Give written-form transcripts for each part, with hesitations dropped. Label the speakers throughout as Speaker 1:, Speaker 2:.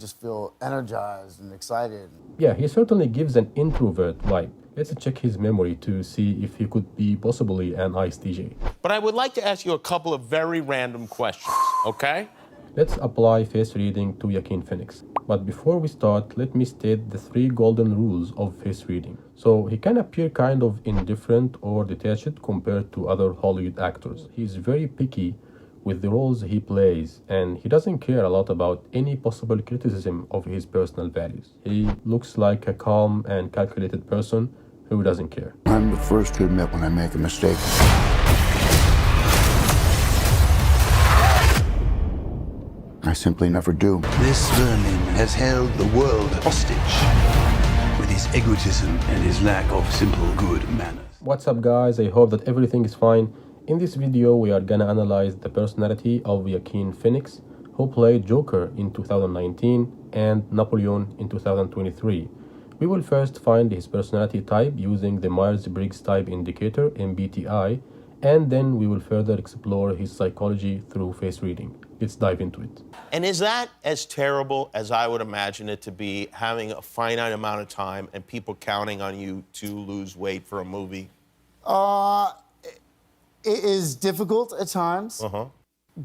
Speaker 1: Just feel energized and excited.
Speaker 2: Yeah, he certainly gives an introvert vibe. Let's check his memory to see if he could be possibly an ISTJ.
Speaker 3: But I would like to ask you a couple of very random questions, okay?
Speaker 2: Let's apply face reading to Joaquin Phoenix. But before we start, let me state the 3 golden rules of face reading. So he can appear kind of indifferent or detached compared to other Hollywood actors. He's very picky with the roles he plays, and he doesn't care a lot about any possible criticism of his personal values. He looks like a calm and calculated person who doesn't care.
Speaker 4: I'm the first to admit when I make a mistake. I simply never do.
Speaker 5: This vermin has held the world hostage with his egotism and his lack of simple good manners.
Speaker 2: What's up, guys? I hope that everything is fine. In this video, we are gonna analyze the personality of Joaquin Phoenix, who played Joker in 2019 and Napoleon in 2023. We will first find his personality type using the Myers-Briggs Type Indicator (MBTI), and then we will further explore his psychology through face reading. Let's dive into it.
Speaker 3: And is that as terrible as I would imagine it to be, having a finite amount of time and people counting on you to lose weight for a movie?
Speaker 1: It is difficult at times,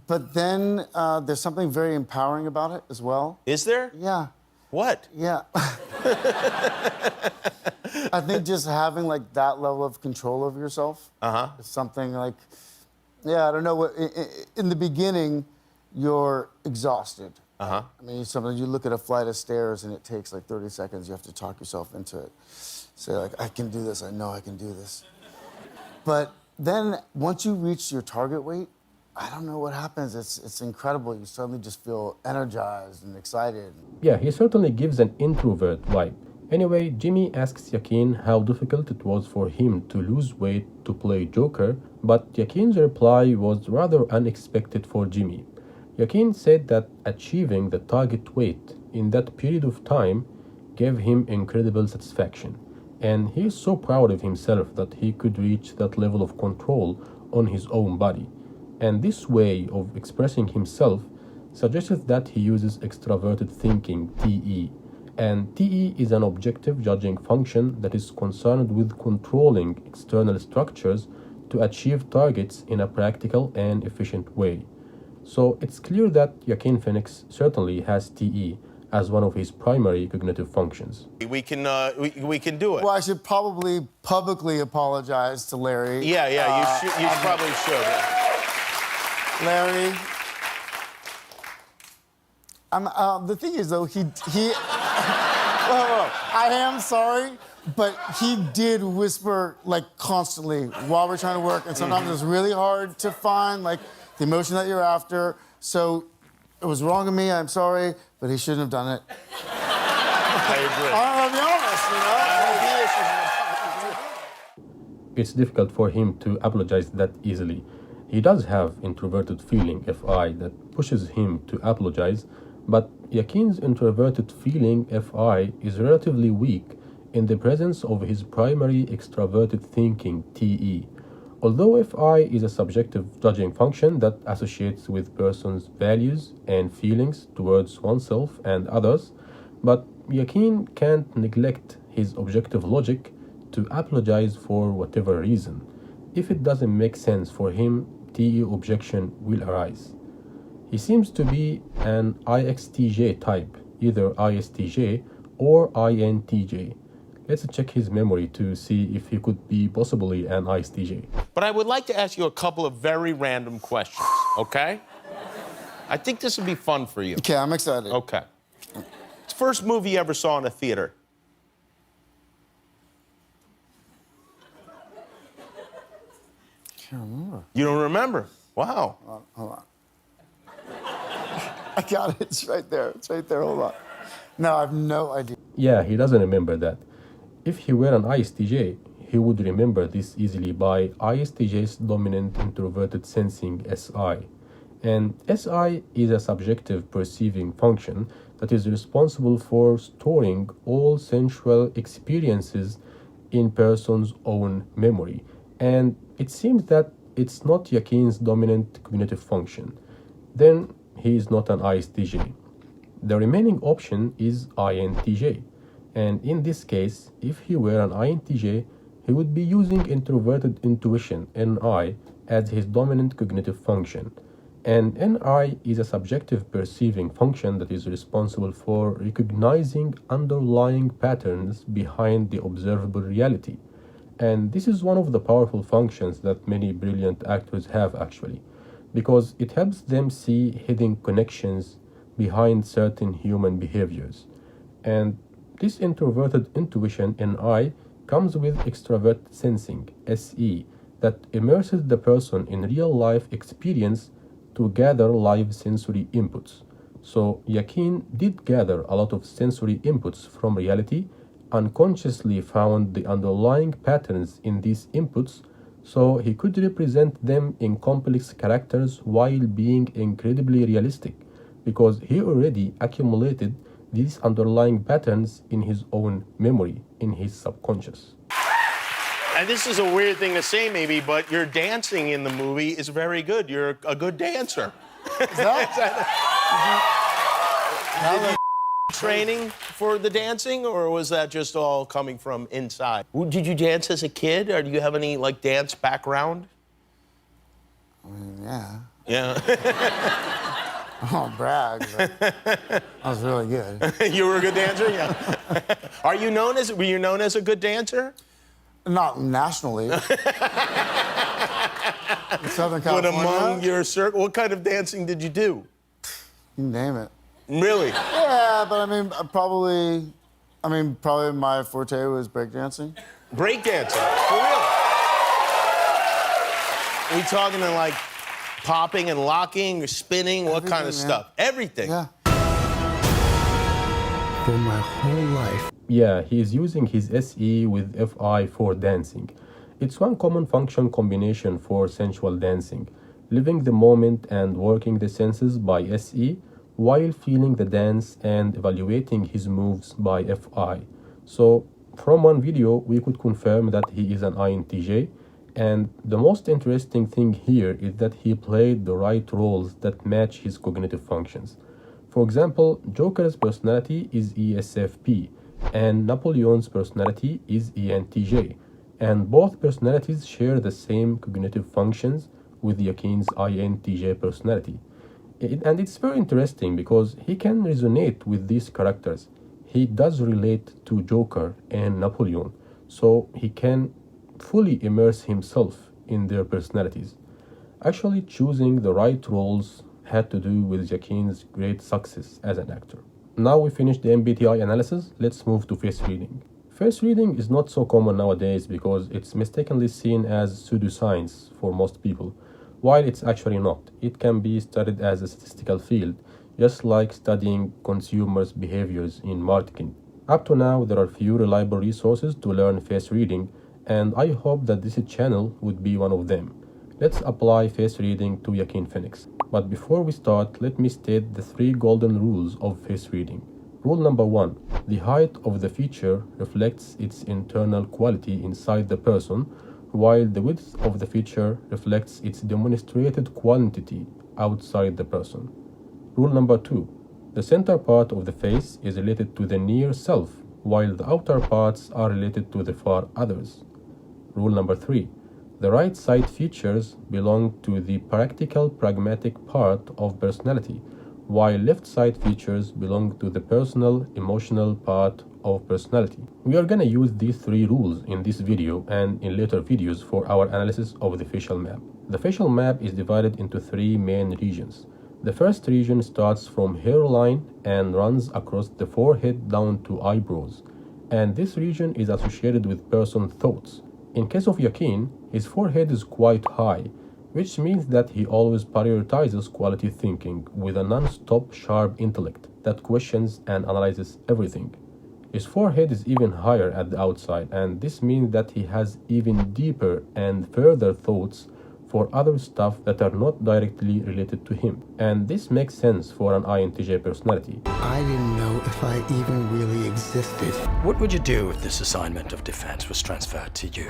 Speaker 1: but then there's something very empowering about it as well.
Speaker 3: Is there?
Speaker 1: Yeah.
Speaker 3: What?
Speaker 1: Yeah. I think just having like that level of control over yourself is something like, I don't know what. In the beginning, you're exhausted. I mean, sometimes you look at a flight of stairs and it takes like 30 seconds. You have to talk yourself into it. Say like, I can do this. I know I can do this. But then once you reach your target weight, I don't know what happens. It's incredible. You suddenly just feel energized and excited.
Speaker 2: Yeah, he certainly gives an introvert vibe. Anyway, Jimmy asks Joaquin how difficult it was for him to lose weight to play Joker, but Joaquin's reply was rather unexpected for Jimmy. Joaquin said that achieving the target weight in that period of time gave him incredible satisfaction, and he is so proud of himself that he could reach that level of control on his own body. And this way of expressing himself suggests that he uses extroverted thinking, TE. And TE is an objective judging function that is concerned with controlling external structures to achieve targets in a practical and efficient way. So it's clear that Joaquin Phoenix certainly has TE as one of his primary cognitive functions.
Speaker 3: We can do it.
Speaker 1: Well, I should probably publicly apologize to Larry.
Speaker 3: Yeah, you probably should.
Speaker 1: Larry, the thing is, though, I am sorry, but he did whisper, like, constantly while we're trying to work, and sometimes it's really hard to find, like, the emotion that you're after. So it was wrong of me, I'm sorry, but he shouldn't have done it.
Speaker 3: I agree.
Speaker 1: I'll be honest, you know?
Speaker 2: It's difficult for him to apologize that easily. He does have introverted feeling, FI, that pushes him to apologize, but Joaquin's introverted feeling, FI, is relatively weak in the presence of his primary extroverted thinking, TE. Although FI is a subjective judging function that associates with person's values and feelings towards oneself and others, but Joaquin can't neglect his objective logic to apologize for whatever reason. If it doesn't make sense for him, TE objection will arise. He seems to be an IXTJ type, either ISTJ or INTJ. Let's check his memory to see if he could be possibly an ISTJ.
Speaker 3: But I would like to ask you a couple of very random questions, okay? I think this would be fun for you.
Speaker 1: Okay, I'm excited.
Speaker 3: Okay. It's the first movie you ever saw in a theater.
Speaker 1: I can't remember.
Speaker 3: You don't remember? Wow.
Speaker 1: Hold on. I got it. It's right there. It's right there. Hold on. No, I have no idea.
Speaker 2: Yeah, he doesn't remember that. If he were an ISTJ, he would remember this easily by ISTJ's dominant introverted sensing SI. And SI is a subjective perceiving function that is responsible for storing all sensual experiences in person's own memory. And it seems that it's not Joaquin's dominant cognitive function. Then he is not an ISTJ. The remaining option is INTJ. And in this case, if he were an INTJ, he would be using introverted intuition, NI, as his dominant cognitive function. And NI is a subjective perceiving function that is responsible for recognizing underlying patterns behind the observable reality. And this is one of the powerful functions that many brilliant actors have actually, because it helps them see hidden connections behind certain human behaviors. And this introverted intuition, NI, comes with extrovert sensing, SE, that immerses the person in real-life experience to gather live sensory inputs. So Joaquin did gather a lot of sensory inputs from reality, unconsciously found the underlying patterns in these inputs, so he could represent them in complex characters while being incredibly realistic, because he already accumulated these underlying patterns in his own memory, in his subconscious.
Speaker 3: And this is a weird thing to say, maybe, but your dancing in the movie is very good. You're a good dancer.
Speaker 1: Is that?
Speaker 3: Did you training for the dancing, or was that just all coming from inside? Did you dance as a kid, or do you have any like dance background?
Speaker 1: I mean, yeah.
Speaker 3: Yeah.
Speaker 1: I won't brag, but I was really good.
Speaker 3: You were a good dancer, yeah. Were you known as a good dancer?
Speaker 1: Not nationally. In Southern
Speaker 3: But
Speaker 1: California.
Speaker 3: among your circle, what kind of dancing did you do?
Speaker 1: You name it.
Speaker 3: Really?
Speaker 1: Yeah, but I mean, probably my forte was breakdancing.
Speaker 3: Breakdancing, for real? Are we talking to like popping and locking or spinning? What kind of
Speaker 1: Everything,
Speaker 3: stuff? Everything.
Speaker 1: Yeah.
Speaker 4: For my whole life.
Speaker 2: Yeah, he is using his SE with FI for dancing. It's one common function combination for sensual dancing, living the moment and working the senses by SE, while feeling the dance and evaluating his moves by FI. So, from one video, we could confirm that he is an INTJ, and the most interesting thing here is that he played the right roles that match his cognitive functions. For example, Joker's personality is ESFP, and Napoleon's personality is ENTJ, and both personalities share the same cognitive functions with Joaquin's INTJ personality. And it's very interesting because he can resonate with these characters. He does relate to Joker and Napoleon, so he can fully immerse himself in their personalities. Actually, choosing the right roles had to do with Joaquin's great success as an actor. Now we finished the MBTI analysis, let's move to face reading. Face reading is not so common nowadays because it's mistakenly seen as pseudoscience for most people, while it's actually not. It can be studied as a statistical field, just like studying consumers' behaviors in marketing. Up to now, there are few reliable resources to learn face reading, and I hope that this channel would be one of them. Let's apply face reading to Joaquin Phoenix. But before we start, let me state the 3 golden rules of face reading. Rule number 1. The height of the feature reflects its internal quality inside the person, while the width of the feature reflects its demonstrated quantity outside the person. Rule number 2. The center part of the face is related to the near self, while the outer parts are related to the far others. Rule number 3. The right side features belong to the practical, pragmatic part of personality, while left side features belong to the personal, emotional part of personality. We are gonna use these 3 rules in this video and in later videos for our analysis of the facial map. The facial map is divided into 3 main regions. The first region starts from hairline and runs across the forehead down to eyebrows, and this region is associated with person thoughts. In case of Joaquin, his forehead is quite high, which means that he always prioritizes quality thinking with a non-stop sharp intellect that questions and analyzes everything. His forehead is even higher at the outside, and this means that he has even deeper and further thoughts for other stuff that are not directly related to him. And this makes sense for an INTJ personality.
Speaker 6: I didn't know if I even really existed.
Speaker 7: What would you do if this assignment of defense was transferred to you?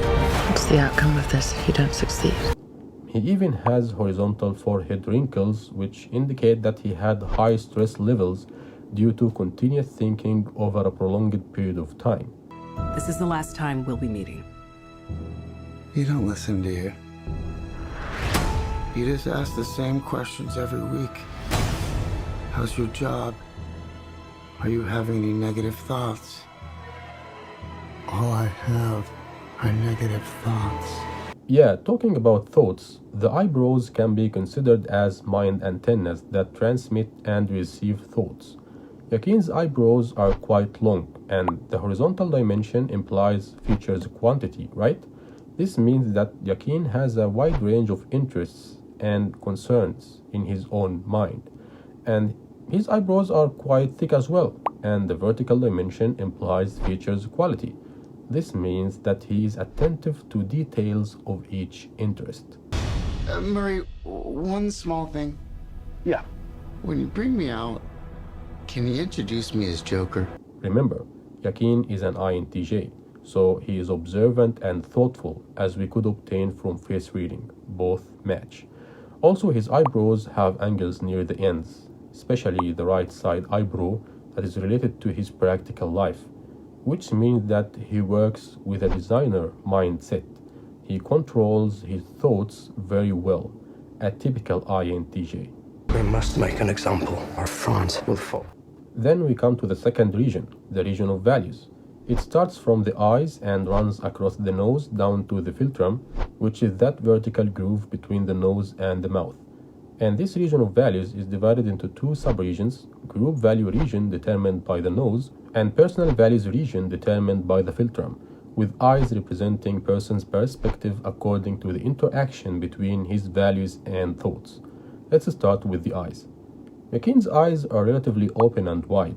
Speaker 8: What's the outcome of this if you don't succeed?
Speaker 2: He even has horizontal forehead wrinkles, which indicate that he had high stress levels due to continuous thinking over a prolonged period of time.
Speaker 9: This is the last time we'll be meeting.
Speaker 6: You don't listen, do you? You just ask the same questions every week. How's your job? Are you having any negative thoughts? All I have are negative thoughts.
Speaker 2: Yeah, talking about thoughts, the eyebrows can be considered as mind antennas that transmit and receive thoughts. Joaquin's eyebrows are quite long, and the horizontal dimension implies features quantity, right? This means that Joaquin has a wide range of interests and concerns in his own mind. And his eyebrows are quite thick as well, and the vertical dimension implies features quality. This means that he is attentive to details of each interest.
Speaker 6: Murray, one small thing.
Speaker 1: Yeah.
Speaker 6: When you bring me out, can you introduce me as Joker?
Speaker 2: Remember, Joaquin is an INTJ, so he is observant and thoughtful, as we could obtain from face reading. Both match. Also, his eyebrows have angles near the ends, especially the right side eyebrow that is related to his practical life, which means that he works with a designer mindset. He controls his thoughts very well, a typical INTJ.
Speaker 7: We must make an example, or France will fall.
Speaker 2: Then we come to the second region, the region of values. It starts from the eyes and runs across the nose down to the philtrum, which is that vertical groove between the nose and the mouth. And this region of values is divided into two subregions: group value region determined by the nose and personal values region determined by the philtrum, with eyes representing person's perspective according to the interaction between his values and thoughts. Let's start with the eyes. Joaquin's eyes are relatively open and wide,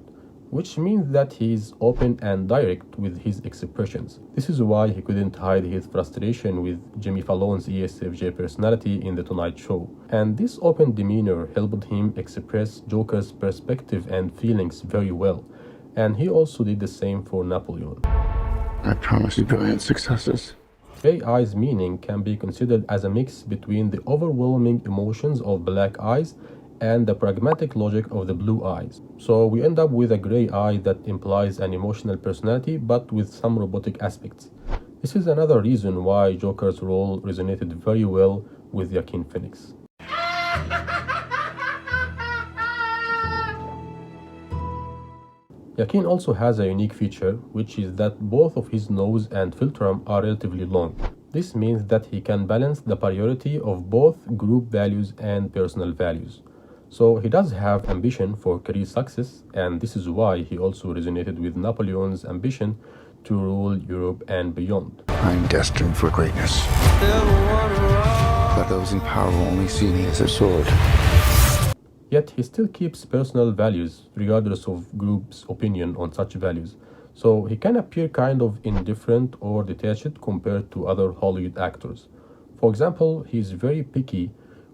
Speaker 2: which means that he is open and direct with his expressions. This is why he couldn't hide his frustration with Jimmy Fallon's ESFJ personality in The Tonight Show. And this open demeanor helped him express Joker's perspective and feelings very well. And he also did the same for Napoleon.
Speaker 6: I promise you brilliant successes.
Speaker 2: Gray eyes meaning can be considered as a mix between the overwhelming emotions of black eyes and the pragmatic logic of the blue eyes. So we end up with a gray eye that implies an emotional personality but with some robotic aspects. This is another reason why Joker's role resonated very well with Joaquin Phoenix. Joaquin also has a unique feature, which is that both of his nose and philtrum are relatively long. This means that he can balance the priority of both group values and personal values. So he does have ambition for career success, and this is why he also resonated with Napoleon's ambition to rule Europe and beyond.
Speaker 6: I'm destined for greatness. But those in power will only see me as a sword.
Speaker 2: Yet he still keeps personal values regardless of group's opinion on such values. So he can appear kind of indifferent or detached compared to other Hollywood actors. For example, he's very picky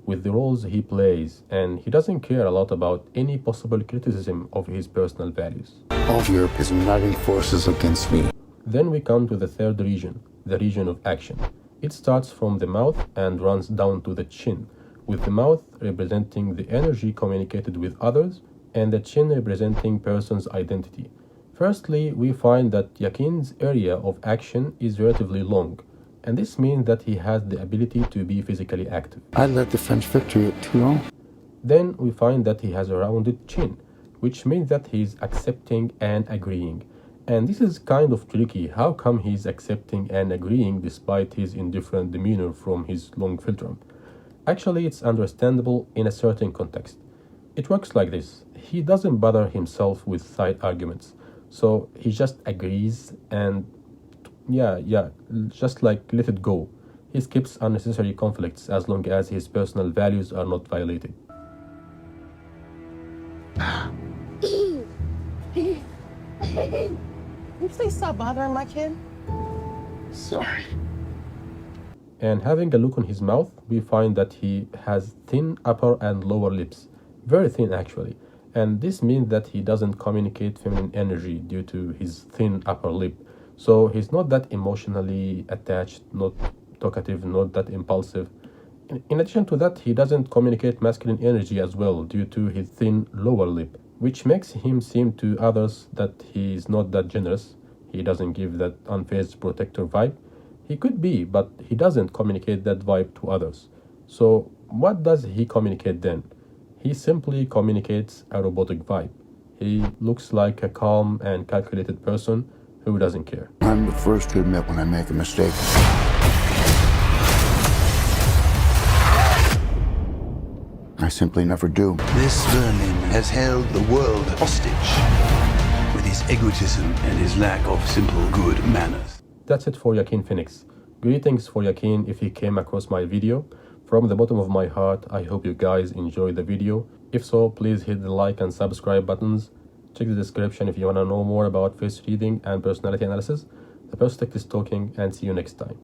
Speaker 2: with the roles he plays, and he doesn't care a lot about any possible criticism of his personal values.
Speaker 6: All of Europe is uniting forces against me.
Speaker 2: Then we come to the third region, the region of action. It starts from the mouth and runs down to the chin, with the mouth representing the energy communicated with others and the chin representing person's identity. Firstly, we find that Joaquin's area of action is relatively long, and this means that he has the ability to be physically active.
Speaker 6: I led the French victory at Toulon.
Speaker 2: Then we find that he has a rounded chin, which means that he's accepting and agreeing. And this is kind of tricky. How come he's accepting and agreeing despite his indifferent demeanor from his long philtrum? Actually, it's understandable in a certain context. It works like this. He doesn't bother himself with side arguments. So he just agrees and just like let it go. He skips unnecessary conflicts as long as his personal values are not violated.
Speaker 10: Can you please stop bothering my kid?
Speaker 6: Sorry.
Speaker 2: And having a look on his mouth, we find that he has thin upper and lower lips. Very thin actually. And this means that he doesn't communicate feminine energy due to his thin upper lip. So he's not that emotionally attached, not talkative, not that impulsive. In addition to that, he doesn't communicate masculine energy as well due to his thin lower lip. which makes him seem to others that he is not that generous. He doesn't give that unfazed protector vibe. He could be, but he doesn't communicate that vibe to others. So what does he communicate then? He simply communicates a robotic vibe. He looks like a calm and calculated person who doesn't care.
Speaker 6: I'm the first to admit when I make a mistake. I simply never do.
Speaker 5: This vermin has held the world hostage with his egotism and his lack of simple good manners.
Speaker 2: That's it for Joaquin Phoenix. Greetings for Joaquin if he came across my video. From the bottom of my heart, I hope you guys enjoyed the video. If so, please hit the like and subscribe buttons. Check the description if you want to know more about face reading and personality analysis. The Perspective is talking, and see you next time.